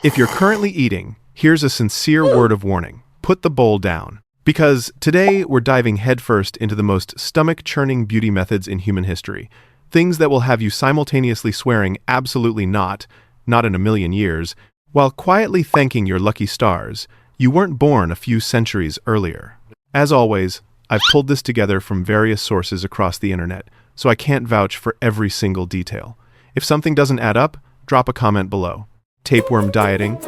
If you're currently eating, here's a sincere word of warning. Put the bowl down. Because today we're diving headfirst into the most stomach-churning beauty methods in human history. Things that will have you simultaneously swearing absolutely not in a million years, while quietly thanking your lucky stars you weren't born a few centuries earlier. As always, I've pulled this together from various sources across the internet, so I can't vouch for every single detail. If something doesn't add up, drop a comment below. Tapeworm dieting,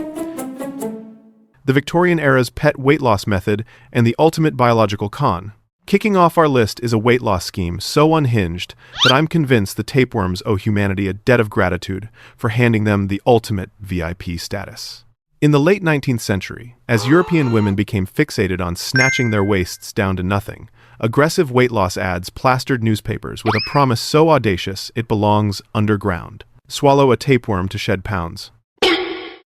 the Victorian era's pet weight loss method, and the ultimate biological con. Kicking off our list is a weight loss scheme so unhinged that I'm convinced the tapeworms owe humanity a debt of gratitude for handing them the ultimate VIP status. In the late 19th century, as European women became fixated on snatching their waists down to nothing, aggressive weight loss ads plastered newspapers with a promise so audacious it belongs underground. Swallow a tapeworm to shed pounds.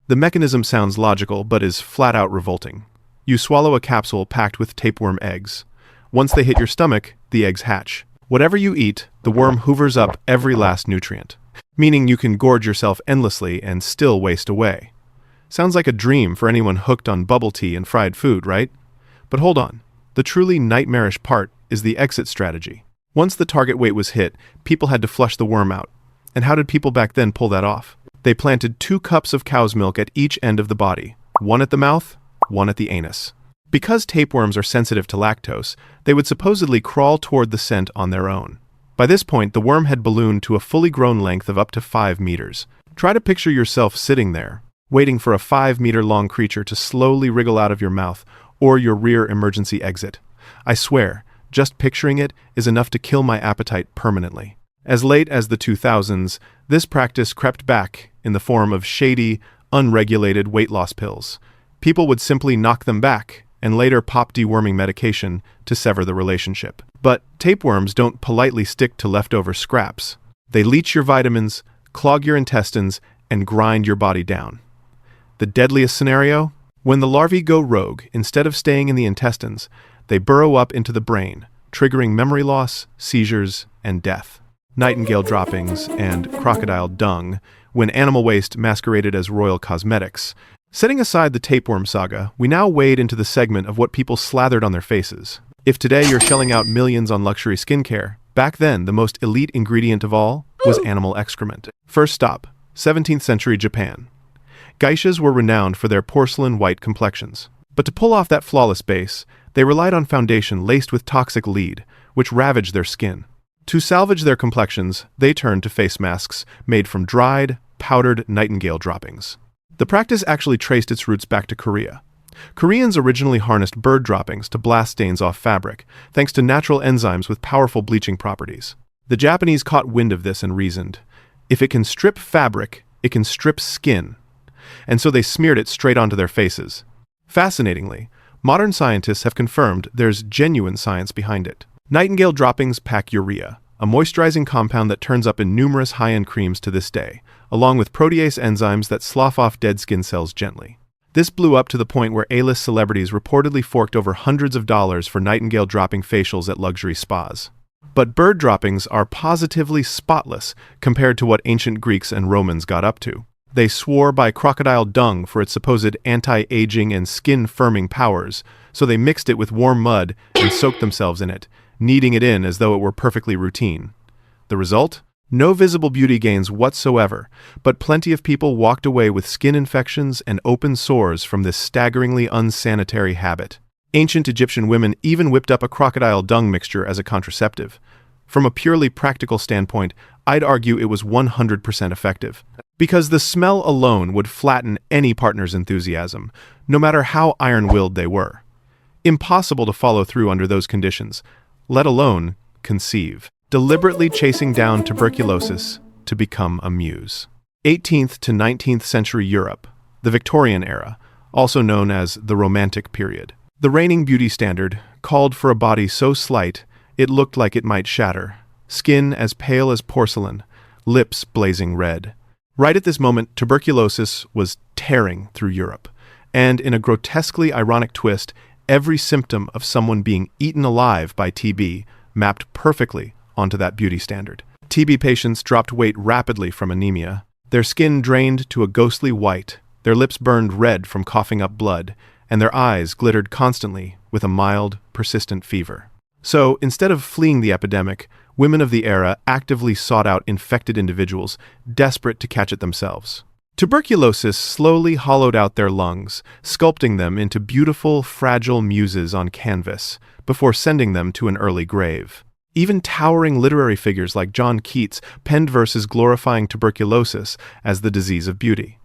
The mechanism sounds logical, but is flat-out revolting. You swallow a capsule packed with tapeworm eggs. Once they hit your stomach, the eggs hatch. Whatever you eat, the worm hoovers up every last nutrient, meaning you can gorge yourself endlessly and still waste away. Sounds like a dream for anyone hooked on bubble tea and fried food, right? But hold on. The truly nightmarish part is the exit strategy. Once the target weight was hit, people had to flush the worm out. And how did people back then pull that off? They planted 2 cups of cow's milk at each end of the body, one at the mouth, one at the anus. Because tapeworms are sensitive to lactose, they would supposedly crawl toward the scent on their own. By this point, the worm had ballooned to a fully grown length of up to 5 meters. Try to picture yourself sitting there, waiting for a 5-meter-long creature to slowly wriggle out of your mouth or your rear emergency exit. I swear, just picturing it is enough to kill my appetite permanently. As late as the 2000s, this practice crept back in the form of shady, unregulated weight loss pills. People would simply knock them back and later pop deworming medication to sever the relationship. But tapeworms don't politely stick to leftover scraps. They leach your vitamins, clog your intestines, and grind your body down. The deadliest scenario? When the larvae go rogue, instead of staying in the intestines, they burrow up into the brain, triggering memory loss, seizures, and death. Nightingale droppings and crocodile dung, when animal waste masqueraded as royal cosmetics. Setting aside the tapeworm saga, we now wade into the segment of what people slathered on their faces. If today you're shelling out millions on luxury skincare, back then the most elite ingredient of all was animal excrement. First stop, 17th century Japan. Geishas were renowned for their porcelain white complexions. But to pull off that flawless base, they relied on foundation laced with toxic lead, which ravaged their skin. To salvage their complexions, they turned to face masks made from dried, powdered nightingale droppings. The practice actually traced its roots back to Korea. Koreans originally harnessed bird droppings to blast stains off fabric, thanks to natural enzymes with powerful bleaching properties. The Japanese caught wind of this and reasoned, if it can strip fabric, it can strip skin. And so they smeared it straight onto their faces. Fascinatingly, modern scientists have confirmed there's genuine science behind it. Nightingale droppings pack urea, a moisturizing compound that turns up in numerous high-end creams to this day, along with protease enzymes that slough off dead skin cells gently. This blew up to the point where A-list celebrities reportedly forked over hundreds of dollars for nightingale dropping facials at luxury spas. But bird droppings are positively spotless compared to what ancient Greeks and Romans got up to. They swore by crocodile dung for its supposed anti-aging and skin-firming powers, so they mixed it with warm mud and soaked themselves in it, kneading it in as though it were perfectly routine. The result? No visible beauty gains whatsoever, but plenty of people walked away with skin infections and open sores from this staggeringly unsanitary habit. Ancient Egyptian women even whipped up a crocodile dung mixture as a contraceptive. From a purely practical standpoint, I'd argue it was 100% effective. Because the smell alone would flatten any partner's enthusiasm, no matter how iron-willed they were. Impossible to follow through under those conditions, let alone conceive. Deliberately chasing down tuberculosis to become a muse. 18th to 19th century Europe, the Victorian era, also known as the Romantic period. The reigning beauty standard called for a body so slight it looked like it might shatter, skin as pale as porcelain, lips blazing red. Right at this moment, tuberculosis was tearing through Europe, and in a grotesquely ironic twist, every symptom of someone being eaten alive by TB mapped perfectly onto that beauty standard. TB patients dropped weight rapidly from anemia. Their skin drained to a ghostly white, Their lips burned red from coughing up blood, and their eyes glittered constantly with a mild, persistent fever. So, instead of fleeing the epidemic, women of the era actively sought out infected individuals, desperate to catch it themselves. Tuberculosis slowly hollowed out their lungs, sculpting them into beautiful, fragile muses on canvas, before sending them to an early grave. Even towering literary figures like John Keats penned verses glorifying tuberculosis as the disease of beauty.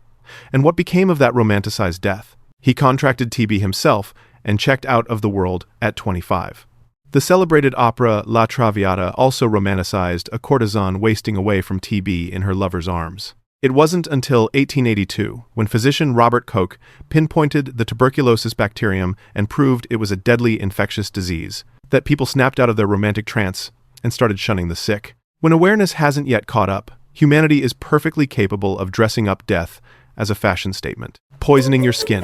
And what became of that romanticized death? He contracted TB himself and checked out of the world at 25. The celebrated opera La Traviata also romanticized a courtesan wasting away from TB in her lover's arms. It wasn't until 1882, when physician Robert Koch pinpointed the tuberculosis bacterium and proved it was a deadly infectious disease, that people snapped out of their romantic trance and started shunning the sick. When awareness hasn't yet caught up, humanity is perfectly capable of dressing up death as a fashion statement. Poisoning your skin.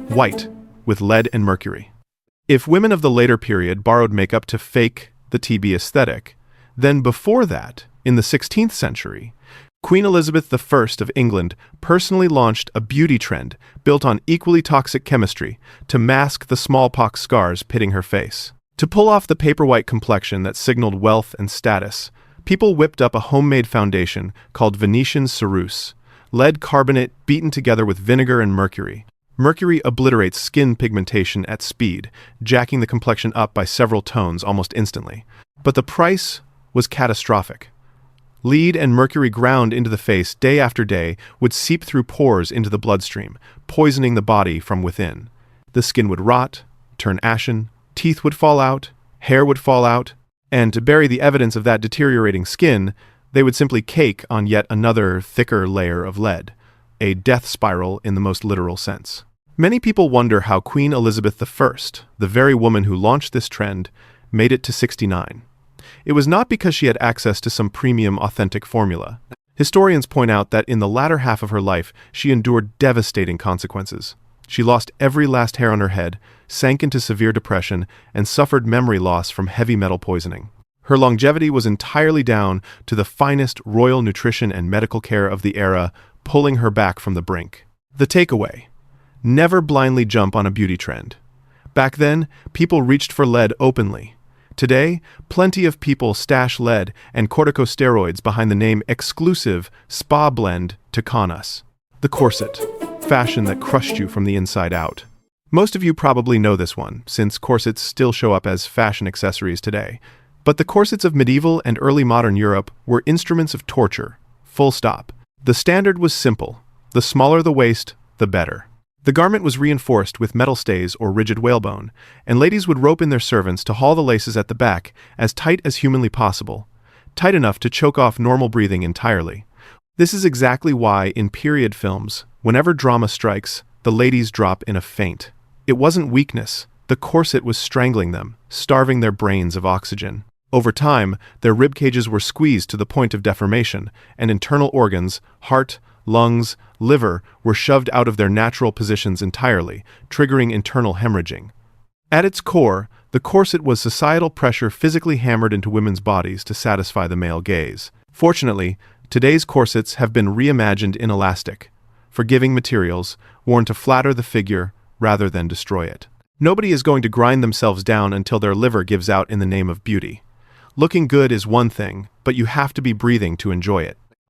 White, with lead and mercury. If women of the later period borrowed makeup to fake the TB aesthetic, then before that, in the 16th century, Queen Elizabeth I of England personally launched a beauty trend built on equally toxic chemistry to mask the smallpox scars pitting her face. To pull off the paper-white complexion that signaled wealth and status, people whipped up a homemade foundation called Venetian Ceruse, lead carbonate beaten together with vinegar and mercury. Mercury obliterates skin pigmentation at speed, jacking the complexion up by several tones almost instantly. But the price was catastrophic. Lead and mercury ground into the face day after day would seep through pores into the bloodstream, poisoning the body from within. The skin would rot, turn ashen, teeth would fall out, hair would fall out, and to bury the evidence of that deteriorating skin, they would simply cake on yet another thicker layer of lead, a death spiral in the most literal sense. Many people wonder how Queen Elizabeth I, the very woman who launched this trend, made it to 69. It was not because she had access to some premium authentic formula. Historians point out that in the latter half of her life, she endured devastating consequences. She lost every last hair on her head, sank into severe depression, and suffered memory loss from heavy metal poisoning. Her longevity was entirely down to the finest royal nutrition and medical care of the era, pulling her back from the brink. The takeaway: never blindly jump on a beauty trend. Back then, people reached for lead openly. Today, plenty of people stash lead and corticosteroids behind the name exclusive spa blend to con us. The corset. Fashion that crushed you from the inside out. Most of you probably know this one, since corsets still show up as fashion accessories today. But the corsets of medieval and early modern Europe were instruments of torture. Full stop. The standard was simple. The smaller the waist, the better. The garment was reinforced with metal stays or rigid whalebone, and ladies would rope in their servants to haul the laces at the back as tight as humanly possible, tight enough to choke off normal breathing entirely. This is exactly why, in period films, whenever drama strikes, the ladies drop in a faint. It wasn't weakness. The corset was strangling them, starving their brains of oxygen. Over time, their rib cages were squeezed to the point of deformation, and internal organs, heart, lungs, liver, were shoved out of their natural positions entirely, triggering internal hemorrhaging. At its core, the corset was societal pressure physically hammered into women's bodies to satisfy the male gaze. Fortunately, today's corsets have been reimagined in elastic, forgiving materials, worn to flatter the figure rather than destroy it. Nobody is going to grind themselves down until their liver gives out in the name of beauty. Looking good is one thing, but you have to be breathing to enjoy it.